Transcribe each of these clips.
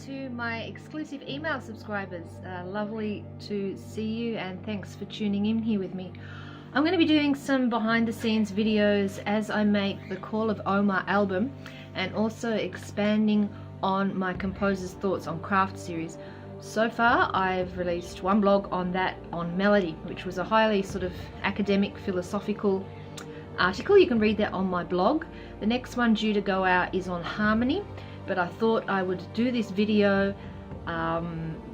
to my exclusive email subscribers. Lovely to see you, and thanks for tuning in here with me. I'm going to be doing some behind the scenes videos as I make the Call of Omar album, and also expanding on my Composer's Thoughts on Craft series. So far I've released one blog on that, on melody, which was a highly sort of academic philosophical article. You can read that on my blog. The next one due to go out is on harmony, but I thought I would do this video,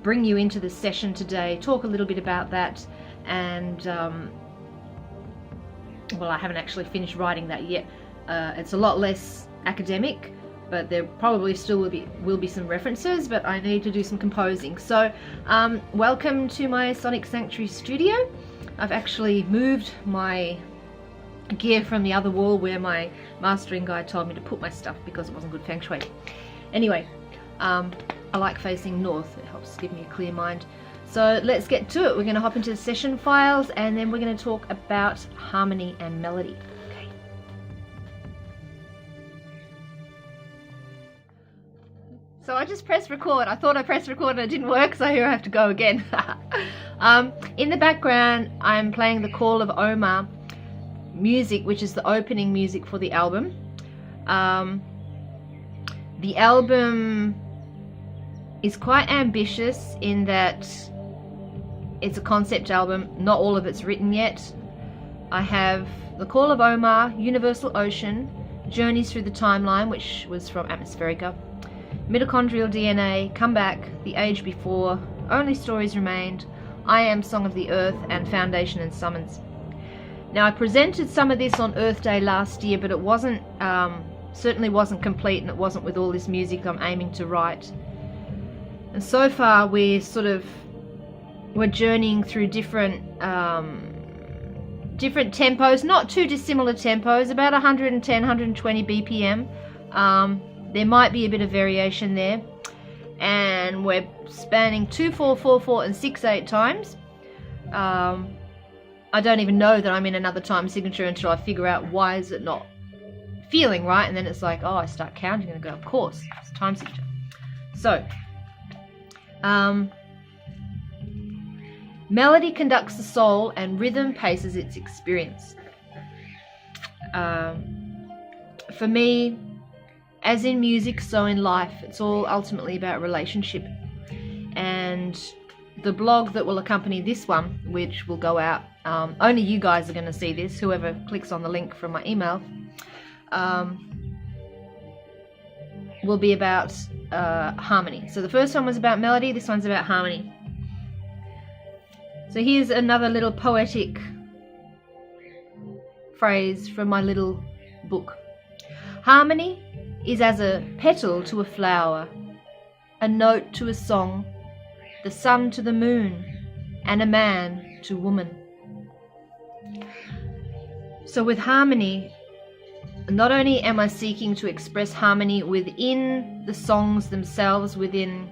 bring you into the session today, talk a little bit about that, and well, I haven't actually finished writing that yet. It's a lot less academic, but there probably still will be some references, but I need to do some composing. So welcome to my Sonic Sanctuary studio. I've actually moved my gear from the other wall where my mastering guy told me to put my stuff because it wasn't good feng shui. Anyway, I like facing north. It helps give me a clear mind. So let's get to it. We're going to hop into the session files, and then we're going to talk about harmony and melody. Okay. So I just pressed record. I thought I pressed record and it didn't work, so here I have to go again. In the background, I'm playing the Call of Omar music, which is the opening music for the album. The album is quite ambitious in that it's a concept album. Not all of it's written yet. I have the Call of Omar, Universal Ocean, Journeys Through the Timeline, which was from Atmospherica, Mitochondrial DNA, Come Back, The Age Before, Only Stories Remained, I Am Song of the Earth, and Foundation and Summons. Now, I presented some of this on Earth Day last year, but it wasn't, certainly wasn't complete, and it wasn't with all this music I'm aiming to write. And so far we're journeying through different tempos, not too dissimilar tempos, about 110, 120 BPM. There might be a bit of variation there. And we're spanning 2/4, 4/4 and 6/8 times. I don't even know that I'm in another time signature until I figure out why is it not feeling right, and then it's like, oh, I start counting and I go, of course, it's time signature. So, melody conducts the soul and rhythm paces its experience. For me, as in music, so in life, it's all ultimately about relationship. And the blog that will accompany this one, which will go out, only you guys are going to see this, whoever clicks on the link from my email, will be about harmony. So the first one was about melody, this one's about harmony. So here's another little poetic phrase from my little book. Harmony is as a petal to a flower, a note to a song, the sun to the moon, and a man to woman. So with harmony, not only am I seeking to express harmony within the songs themselves, within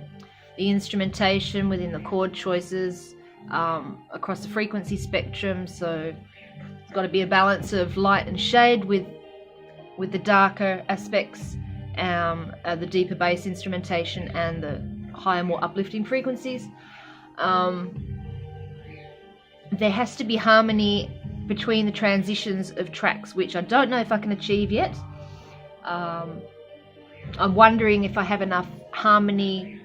the instrumentation, within the chord choices, across the frequency spectrum, so it's got to be a balance of light and shade with the darker aspects, the deeper bass instrumentation and the higher, more uplifting frequencies. There has to be harmony between the transitions of tracks, which I don't know if I can achieve yet. I'm wondering if I have enough harmony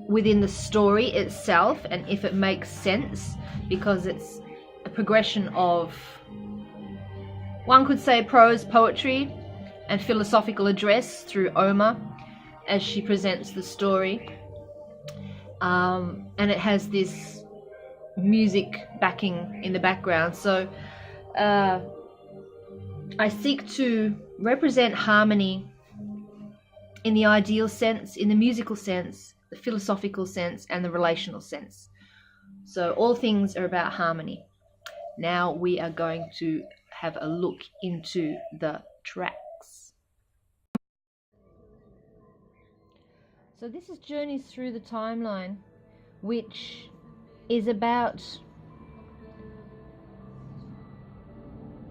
within the story itself, and if it makes sense, because it's a progression of, one could say, prose poetry and philosophical address through Omar as she presents the story, and it has this music backing in the background. So I seek to represent harmony in the ideal sense, in the musical sense, the philosophical sense, and the relational sense. So all things are about harmony. Now we are going to have a look into the tracks. So this is Journeys Through the Timeline, which is about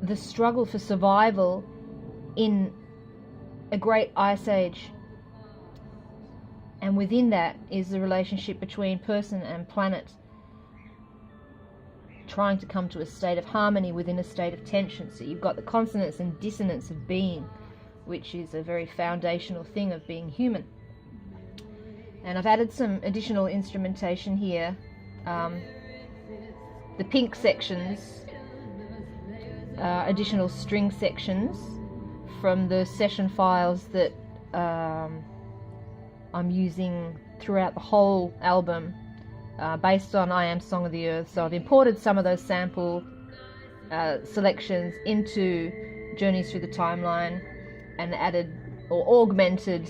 the struggle for survival in a great ice age. And within that is the relationship between person and planet, trying to come to a state of harmony within a state of tension. So you've got the consonance and dissonance of being, which is a very foundational thing of being human. And I've added some additional instrumentation here. The pink sections, additional string sections from the session files that I'm using throughout the whole album, based on I Am Song of the Earth. So I've imported some of those sample selections into Journeys Through the Timeline and added or augmented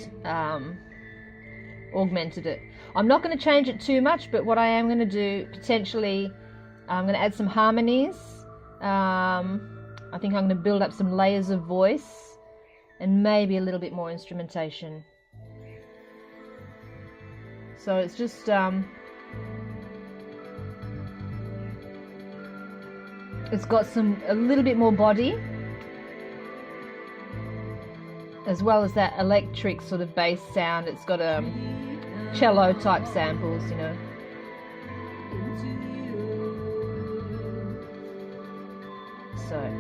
it. I'm not going to change it too much, but what I am going to do, potentially, I'm going to add some harmonies. I think I'm going to build up some layers of voice and maybe a little bit more instrumentation. So it's just it's got a little bit more body, as well as that electric sort of bass sound. It's got cello type samples, you know. So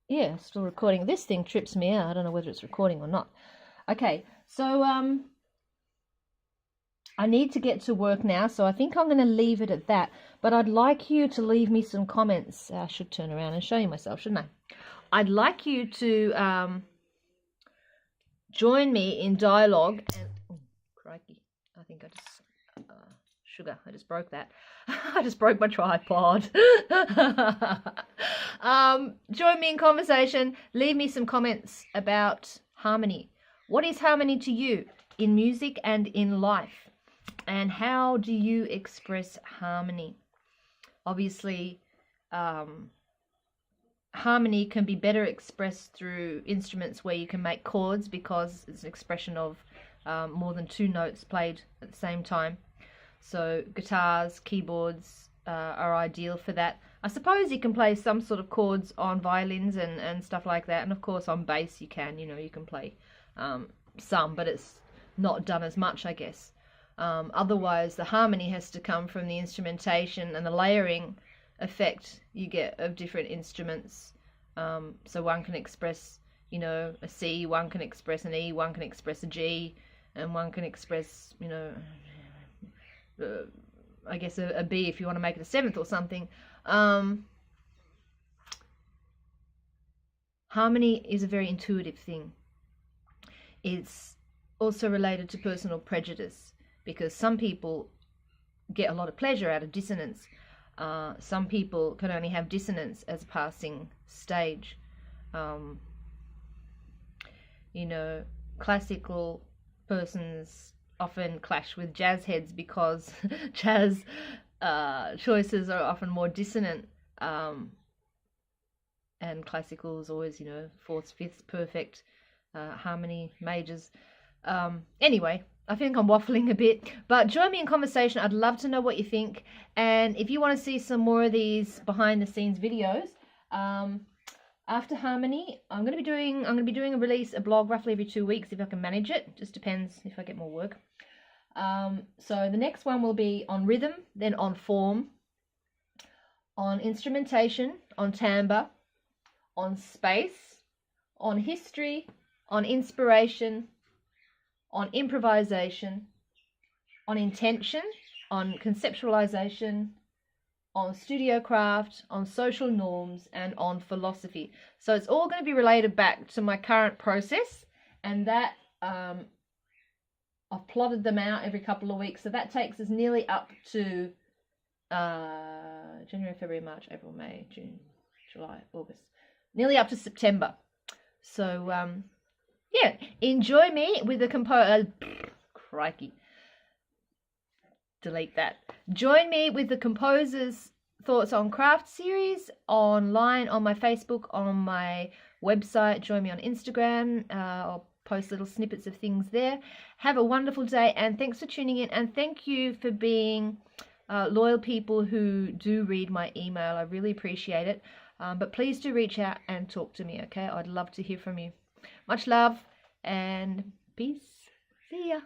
yeah, still recording. This thing trips me out. I don't know whether it's recording or not. Okay, so I need to get to work now, so I think I'm going to leave it at that. But I'd like you to leave me some comments. I should turn around and show you myself, shouldn't I? I'd like you to join me in dialogue. And, oh, crikey, I think I just... sugar, I just broke that. I just broke my tripod. Join me in conversation. Leave me some comments about harmony. What is harmony to you in music and in life? And how do you express harmony? Obviously, harmony can be better expressed through instruments where you can make chords, because it's an expression of more than two notes played at the same time. So guitars, keyboards are ideal for that. I suppose you can play some sort of chords on violins and stuff like that. And of course on bass you can, you can play some, but it's not done as much, I guess. Otherwise the harmony has to come from the instrumentation and the layering effect you get of different instruments. So one can express, a C, one can express an E, one can express a G, and one can express, I guess a B if you want to make it a seventh or something. Harmony is a very intuitive thing. It's also related to personal prejudice, because some people get a lot of pleasure out of dissonance. Some people can only have dissonance as a passing stage. Classical persons often clash with jazz heads because jazz choices are often more dissonant, and classical is always, fourths, fifths, perfect, harmony, majors. Anyway, I think I'm waffling a bit, but join me in conversation. I'd love to know what you think. And if you want to see some more of these behind the scenes videos, after harmony, I'm going to be doing a blog roughly every 2 weeks if I can manage it. Just depends if I get more work. So the next one will be on rhythm, then on form, on instrumentation, on timbre, on space, on history, on inspiration, on improvisation, on intention, on conceptualization, on studio craft, on social norms, and on philosophy. So it's all going to be related back to my current process, and that I've plotted them out every couple of weeks. So that takes us nearly up to January, February, March, April, May, June, July, August. Nearly up to September. So, yeah, enjoy me with the crikey. Delete that. Join me with the Composer's Thoughts on Craft series online on my Facebook, on my website. Join me on Instagram. I'll post little snippets of things there. Have a wonderful day, and thanks for tuning in, and thank you for being loyal people who do read my email. I really appreciate it. But please do reach out and talk to me, okay? I'd love to hear from you. Much love and peace. See ya.